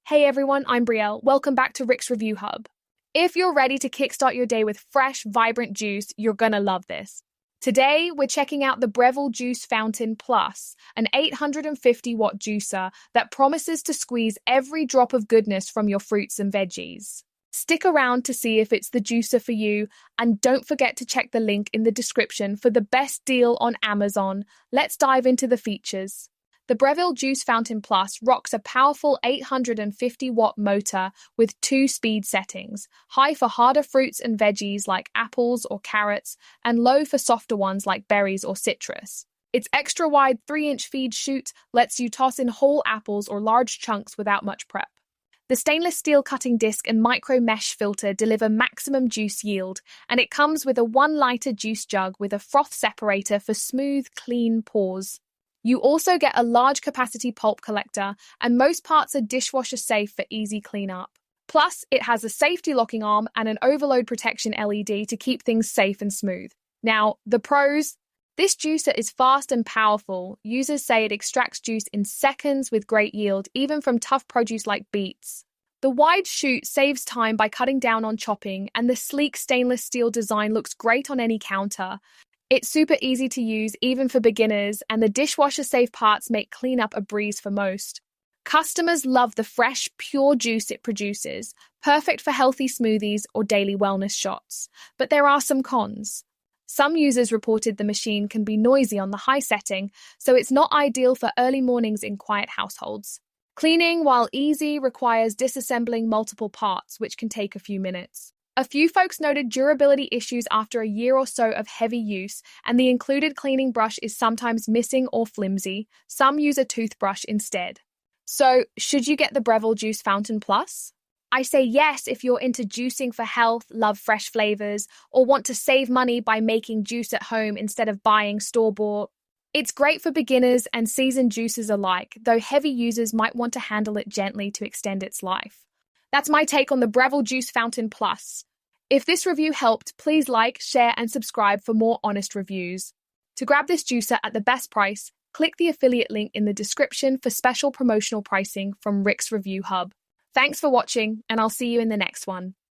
Hey everyone, I'm Brielle. Welcome back to Rick's Review Hub. If you're ready to kickstart your day with fresh, vibrant juice, you're gonna love this. Today, we're checking out the Breville Juice Fountain Plus, an 850-watt juicer that promises to squeeze every drop of goodness from your fruits and veggies. Stick around to see if it's the juicer for you, and don't forget to check the link in the description for the best deal on Amazon. Let's dive into the features. The Breville Juice Fountain Plus rocks a powerful 850-watt motor with 2 speed settings, high for harder fruits and veggies like apples or carrots, and low for softer ones like berries or citrus. Its extra-wide 3-inch feed chute lets you toss in whole apples or large chunks without much prep. The stainless steel cutting disc and micro mesh filter deliver maximum juice yield, and it comes with a 1-liter juice jug with a froth separator for smooth, clean pours. You also get a large capacity pulp collector, and most parts are dishwasher-safe for easy cleanup. Plus, it has a safety locking arm and an overload protection LED to keep things safe and smooth. Now, the pros. This juicer is fast and powerful. Users say it extracts juice in seconds with great yield, even from tough produce like beets. The wide chute saves time by cutting down on chopping, and the sleek stainless steel design looks great on any counter. It's super easy to use even for beginners, and the dishwasher-safe parts make cleanup a breeze for most. Customers love the fresh, pure juice it produces, perfect for healthy smoothies or daily wellness shots. But there are some cons. Some users reported the machine can be noisy on the high setting, so it's not ideal for early mornings in quiet households. Cleaning, while easy, requires disassembling multiple parts, which can take a few minutes. A few folks noted durability issues after a year or so of heavy use, and the included cleaning brush is sometimes missing or flimsy. Some use a toothbrush instead. So, should you get the Breville Juice Fountain Plus? I say yes if you're into juicing for health, love fresh flavors, or want to save money by making juice at home instead of buying store-bought. It's great for beginners and seasoned juicers alike, though heavy users might want to handle it gently to extend its life. That's my take on the Breville Juice Fountain Plus. If this review helped, please like, share, and subscribe for more honest reviews. To grab this juicer at the best price, click the affiliate link in the description for special promotional pricing from Rick's Review Hub. Thanks for watching, and I'll see you in the next one.